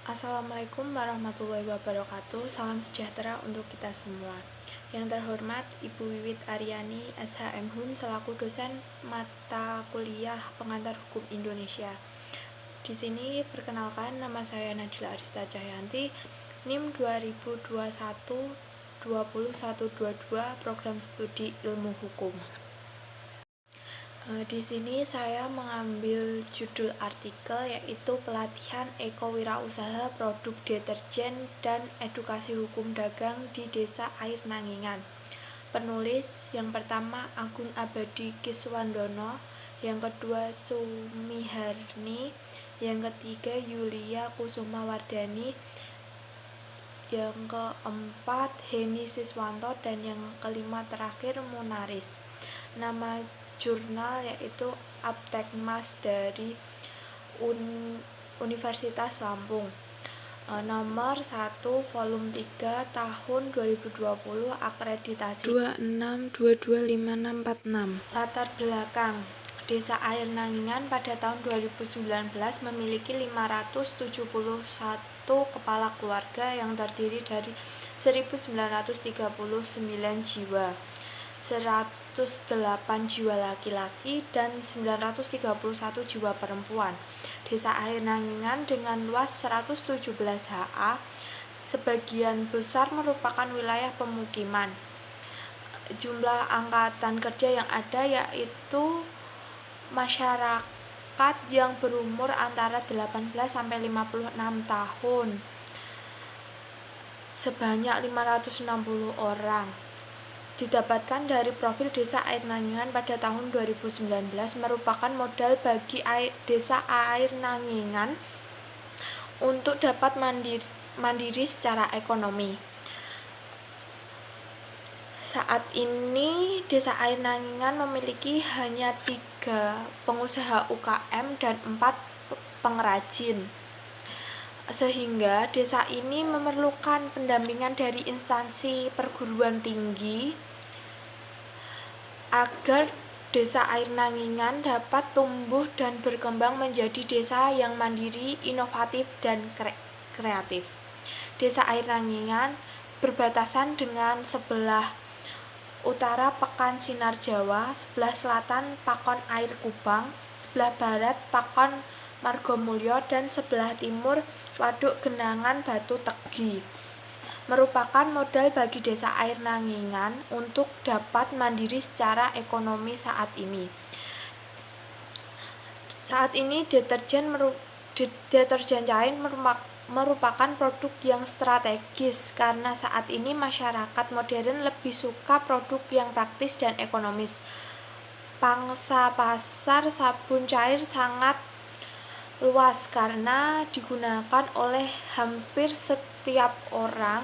Assalamualaikum warahmatullahi wabarakatuh. Salam sejahtera untuk kita semua. Yang terhormat Ibu Wiwit Aryani SHM Hum selaku dosen mata kuliah Pengantar Hukum Indonesia. Di sini perkenalkan, nama saya Nadila Arista Cahyanti, NIM 2021 20122 Program Studi Ilmu Hukum. Di sini saya mengambil judul artikel yaitu pelatihan ekowirausaha produk deterjen dan edukasi hukum dagang di Desa Air Nangingan. Penulis yang pertama Agung Abadi Kiswandono, yang kedua Sumiharni, yang ketiga Yulia Kusuma Wardani, yang keempat Heni Siswanto, dan yang kelima terakhir Munaris. Nama jurnal yaitu Aptekmas dari Universitas Lampung, nomor 1 volume 3 tahun 2020, akreditasi 26225646. Latar belakang Desa Air Nangingan pada tahun 2019 memiliki 571 kepala keluarga yang terdiri dari 1939 jiwa, 108 jiwa laki-laki dan 931 jiwa perempuan. Desa Air Nangingan dengan luas 117 ha, sebagian besar merupakan wilayah pemukiman. Jumlah angkatan kerja yang ada yaitu masyarakat yang berumur antara 18 sampai 56 tahun sebanyak 560 orang. Didapatkan dari profil Desa Air Nangingan pada tahun 2019 merupakan modal bagi Desa Air Nangingan untuk dapat mandiri secara ekonomi. Saat ini Desa Air Nangingan memiliki hanya 3 pengusaha UKM dan 4 pengrajin, sehingga desa ini memerlukan pendampingan dari instansi perguruan tinggi agar Desa Air Nangingan dapat tumbuh dan berkembang menjadi desa yang mandiri, inovatif, dan kreatif. Desa Air Nangingan berbatasan dengan sebelah utara Pekan Sinar Jawa, sebelah selatan Pakon Air Kubang, sebelah barat Pakon Margomulyo, dan sebelah timur Waduk Genangan Batu Tegi. Merupakan modal bagi Desa Air Nangingan untuk dapat mandiri secara ekonomi saat ini. Saat ini deterjen cair merupakan produk yang strategis karena saat ini masyarakat modern lebih suka produk yang praktis dan ekonomis. Pangsa pasar sabun cair sangat luas karena digunakan oleh hampir setiap orang,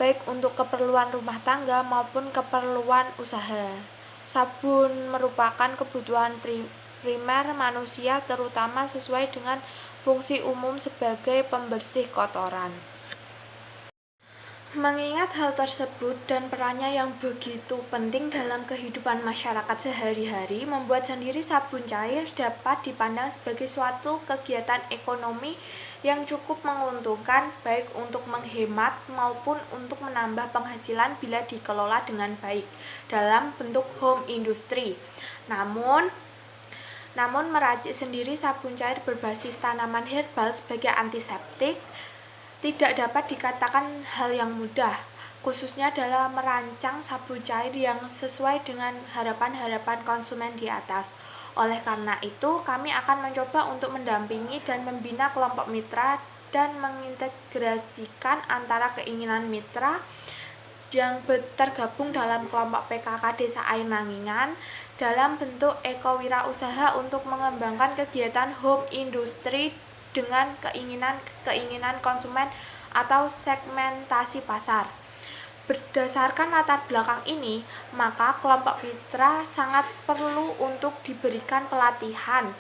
baik untuk keperluan rumah tangga maupun keperluan usaha. Sabun merupakan kebutuhan primer manusia, terutama sesuai dengan fungsi umum sebagai pembersih kotoran. Mengingat hal tersebut dan perannya yang begitu penting dalam kehidupan masyarakat sehari-hari, membuat sendiri sabun cair dapat dipandang sebagai suatu kegiatan ekonomi yang cukup menguntungkan, baik untuk menghemat maupun untuk menambah penghasilan bila dikelola dengan baik dalam bentuk home industry. Namun meracik sendiri sabun cair berbasis tanaman herbal sebagai antiseptik tidak dapat dikatakan hal yang mudah, khususnya dalam merancang sabun cair yang sesuai dengan harapan-harapan konsumen di atas. Oleh karena itu, kami akan mencoba untuk mendampingi dan membina kelompok mitra dan mengintegrasikan antara keinginan mitra yang tergabung dalam kelompok PKK Desa Air Nangingan dalam bentuk ekowirausaha untuk mengembangkan kegiatan home industry dengan keinginan konsumen atau segmentasi pasar. Berdasarkan latar belakang ini, maka kelompok mitra sangat perlu untuk diberikan pelatihan,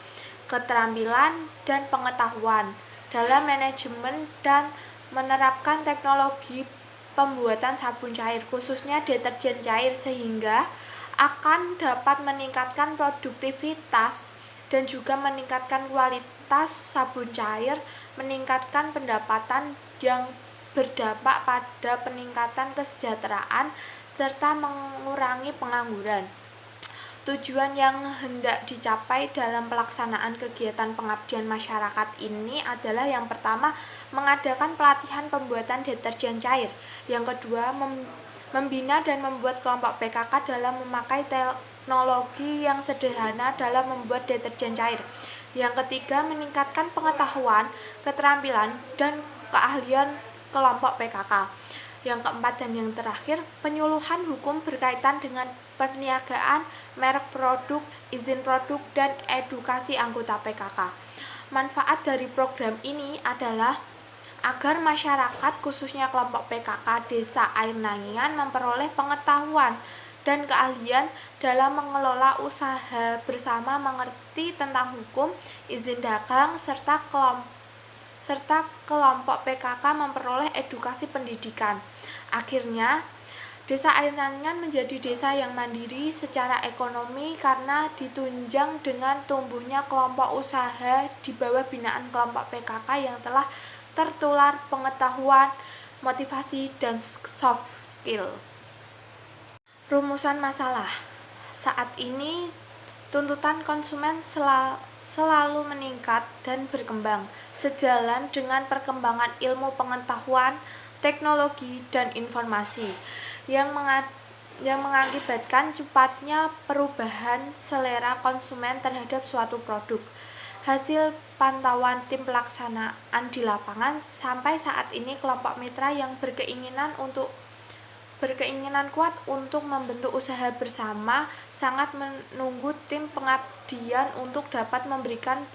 keterampilan, dan pengetahuan dalam manajemen dan menerapkan teknologi pembuatan sabun cair, khususnya deterjen cair, sehingga akan dapat meningkatkan produktivitas dan juga meningkatkan kualitas sabun cair meningkatkan pendapatan yang berdampak pada peningkatan kesejahteraan serta mengurangi pengangguran. Tujuan yang hendak dicapai dalam pelaksanaan kegiatan pengabdian masyarakat ini adalah yang pertama, mengadakan pelatihan pembuatan deterjen cair. Yang kedua, membina dan membuat kelompok PKK dalam memakai teknologi yang sederhana dalam membuat deterjen cair. Yang ketiga, meningkatkan pengetahuan, keterampilan, dan keahlian kelompok PKK. Yang keempat dan yang terakhir, penyuluhan hukum berkaitan dengan perniagaan, merek produk, izin produk, dan edukasi anggota PKK. Manfaat dari program ini adalah agar masyarakat khususnya kelompok PKK Desa Air Nangingan memperoleh pengetahuan dan keahlian dalam mengelola usaha bersama, mengerti tentang hukum, izin dagang, serta kelompok PKK memperoleh edukasi pendidikan. Akhirnya, Desa Air Nangingan menjadi desa yang mandiri secara ekonomi karena ditunjang dengan tumbuhnya kelompok usaha di bawah binaan kelompok PKK yang telah tertular pengetahuan, motivasi, dan soft skill. Rumusan masalah. Saat ini tuntutan konsumen selalu meningkat dan berkembang sejalan dengan perkembangan ilmu pengetahuan, teknologi, dan informasi yang mengakibatkan cepatnya perubahan selera konsumen terhadap suatu produk. Hasil pantauan tim pelaksanaan di lapangan, sampai saat ini kelompok mitra yang berkeinginan kuat untuk membentuk usaha bersama sangat menunggu tim pengabdian untuk dapat memberikan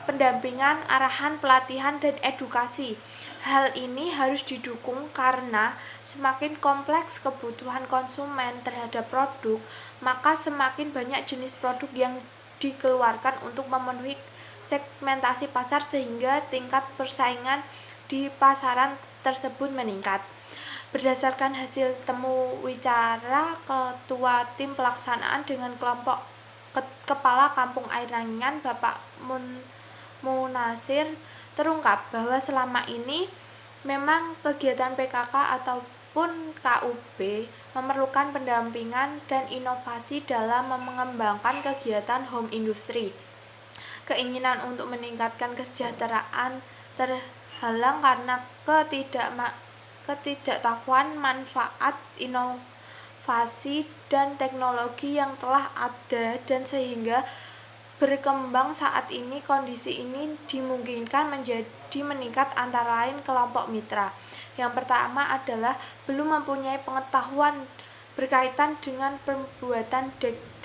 pendampingan, arahan, pelatihan, dan edukasi. Hal ini harus didukung karena semakin kompleks kebutuhan konsumen terhadap produk, maka semakin banyak jenis produk yang dikeluarkan untuk memenuhi segmentasi pasar sehingga tingkat persaingan di pasaran tersebut meningkat. Berdasarkan hasil temu wicara Ketua Tim Pelaksanaan dengan kelompok Kepala Kampung Air Nangingan, Bapak Munasir, terungkap bahwa selama ini memang kegiatan PKK ataupun KUB memerlukan pendampingan dan inovasi dalam mengembangkan kegiatan home industry. Keinginan untuk meningkatkan kesejahteraan terhalang karena ketidaktahuan manfaat inovasi dan teknologi yang telah ada, dan sehingga berkembang saat ini. Kondisi ini dimungkinkan menjadi meningkat antara lain kelompok mitra. Yang pertama adalah belum mempunyai pengetahuan berkaitan dengan pembuatan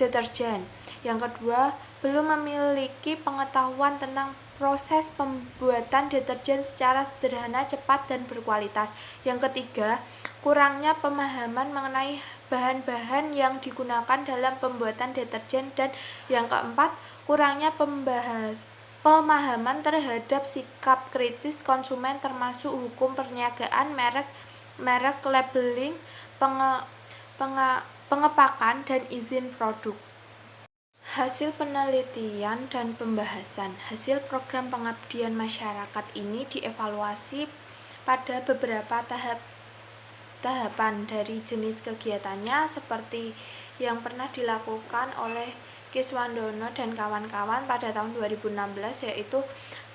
deterjen. Yang kedua, belum memiliki pengetahuan tentang proses pembuatan deterjen secara sederhana, cepat, dan berkualitas. Yang ketiga, kurangnya pemahaman mengenai bahan-bahan yang digunakan dalam pembuatan deterjen. Dan yang keempat, kurangnya pemahaman terhadap sikap kritis konsumen termasuk hukum perniagaan, merek, labeling, pengepakan, dan izin produk. Hasil penelitian dan pembahasan. Hasil program pengabdian masyarakat ini dievaluasi pada beberapa tahapan dari jenis kegiatannya seperti yang pernah dilakukan oleh Kiswandono dan kawan-kawan pada tahun 2016, yaitu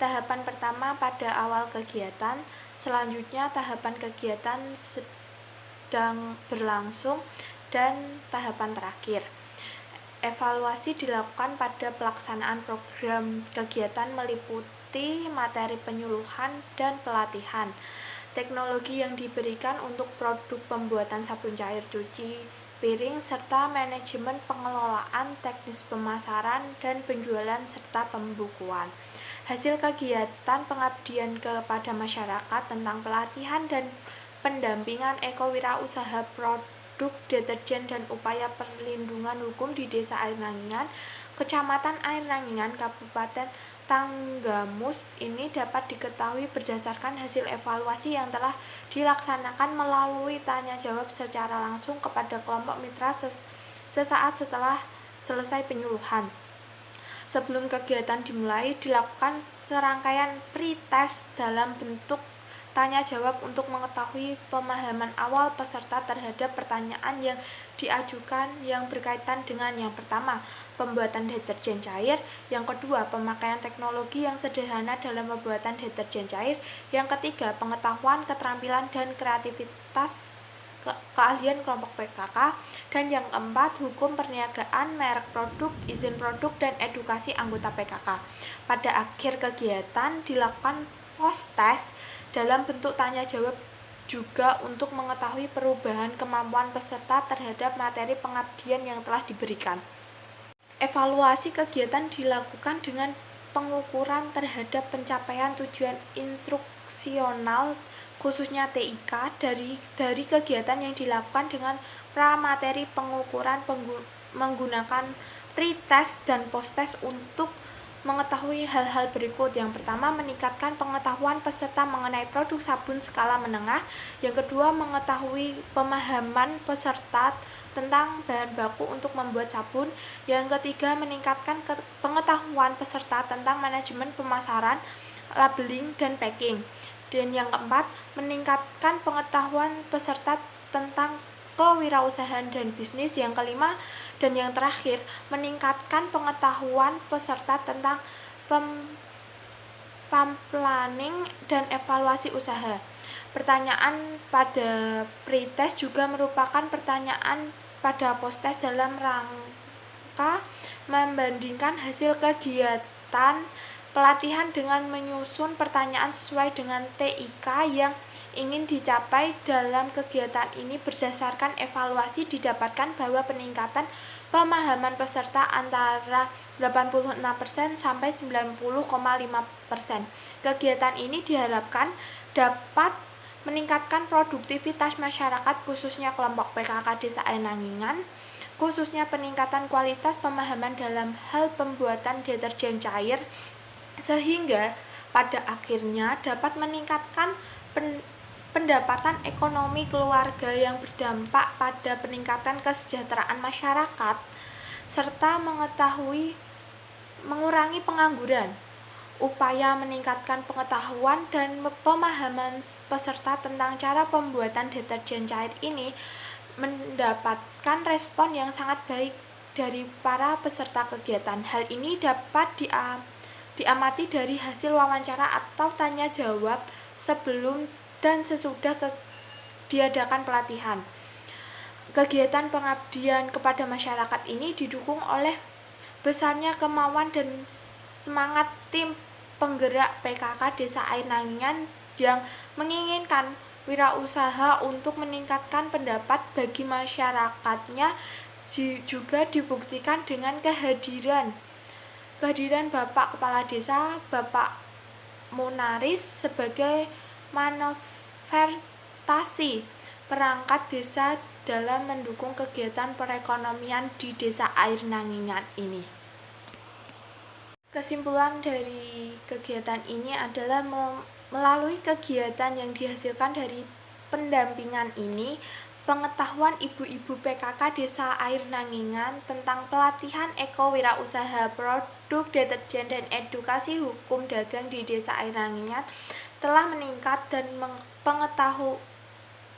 tahapan pertama pada awal kegiatan, selanjutnya tahapan kegiatan sedang berlangsung, dan tahapan terakhir. Evaluasi dilakukan pada pelaksanaan program kegiatan meliputi materi penyuluhan dan pelatihan, teknologi yang diberikan untuk produk pembuatan sabun cair cuci piring, serta manajemen pengelolaan, teknis pemasaran dan penjualan, serta pembukuan. Hasil kegiatan pengabdian kepada masyarakat tentang pelatihan dan pendampingan ekowirausaha produk deterjen dan upaya perlindungan hukum di Desa Air Nangingan, Kecamatan Air Nangingan, Kabupaten Tanggamus ini dapat diketahui berdasarkan hasil evaluasi yang telah dilaksanakan melalui tanya jawab secara langsung kepada kelompok mitra sesaat setelah selesai penyuluhan. Sebelum kegiatan dimulai, dilakukan serangkaian pre-test dalam bentuk tanya jawab untuk mengetahui pemahaman awal peserta terhadap pertanyaan yang diajukan yang berkaitan dengan yang pertama, pembuatan deterjen cair, yang kedua, pemakaian teknologi yang sederhana dalam pembuatan deterjen cair, yang ketiga, pengetahuan, keterampilan, dan kreativitas keahlian kelompok PKK, dan yang keempat, hukum perniagaan, merek produk, izin produk, dan edukasi anggota PKK. Pada akhir kegiatan dilakukan post-test dalam bentuk tanya jawab juga untuk mengetahui perubahan kemampuan peserta terhadap materi pengabdian yang telah diberikan. Evaluasi kegiatan dilakukan dengan pengukuran terhadap pencapaian tujuan instruksional khususnya TIK dari kegiatan yang dilakukan dengan pramateri pengukuran menggunakan pre-test dan post-test untuk mengetahui hal-hal berikut. Yang pertama, meningkatkan pengetahuan peserta mengenai produk sabun skala menengah. Yang kedua, mengetahui pemahaman peserta tentang bahan baku untuk membuat sabun. Yang ketiga, meningkatkan pengetahuan peserta tentang manajemen pemasaran, labeling, dan packing. Dan yang keempat, meningkatkan pengetahuan peserta tentang kewirausahaan dan bisnis. Yang kelima dan yang terakhir, meningkatkan pengetahuan peserta tentang planning dan evaluasi usaha. Pertanyaan pada pre-test juga merupakan pertanyaan pada post-test dalam rangka membandingkan hasil kegiatan pelatihan dengan menyusun pertanyaan sesuai dengan TIK yang ingin dicapai dalam kegiatan ini. Berdasarkan evaluasi didapatkan bahwa peningkatan pemahaman peserta antara 86% sampai 90,5%. Kegiatan ini diharapkan dapat meningkatkan produktivitas masyarakat khususnya kelompok PKK Desa Air Nangingan, khususnya peningkatan kualitas pemahaman dalam hal pembuatan deterjen cair, sehingga pada akhirnya dapat meningkatkan pendapatan ekonomi keluarga yang berdampak pada peningkatan kesejahteraan masyarakat, serta mengurangi pengangguran. Upaya meningkatkan pengetahuan dan pemahaman peserta tentang cara pembuatan deterjen cair ini mendapatkan respon yang sangat baik dari para peserta kegiatan. Hal ini dapat diamati dari hasil wawancara atau tanya jawab sebelum dan sesudah diadakan pelatihan. Kegiatan pengabdian kepada masyarakat ini didukung oleh besarnya kemauan dan semangat tim penggerak PKK Desa Air Nangingan yang menginginkan wirausaha untuk meningkatkan pendapat bagi masyarakatnya, juga dibuktikan dengan kehadiran Bapak Kepala Desa, Bapak Munaris sebagai manifestasi perangkat desa dalam mendukung kegiatan perekonomian di Desa Air Nangingan ini. Kesimpulan dari kegiatan ini adalah melalui kegiatan yang dihasilkan dari pendampingan ini, pengetahuan ibu-ibu PKK Desa Air Nangingan tentang pelatihan ekowirausaha, produk deterjen, dan edukasi hukum dagang di Desa Air Nangingan telah meningkat dan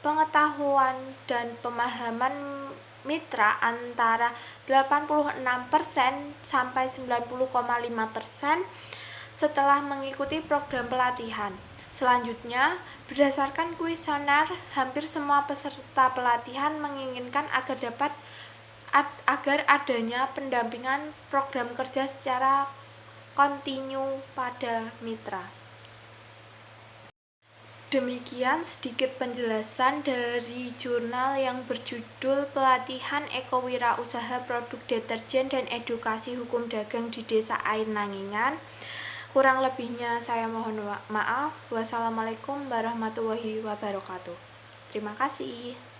pengetahuan dan pemahaman mitra antara 86% sampai 90,5% setelah mengikuti program pelatihan. Selanjutnya, berdasarkan kuesioner, hampir semua peserta pelatihan menginginkan agar adanya pendampingan program kerja secara kontinu pada mitra. Demikian sedikit penjelasan dari jurnal yang berjudul Pelatihan Ekowirausaha Produk Deterjen dan Edukasi Hukum Dagang di Desa Air Nangingan. Kurang lebihnya saya mohon maaf. Wassalamualaikum warahmatullahi wabarakatuh. Terima kasih.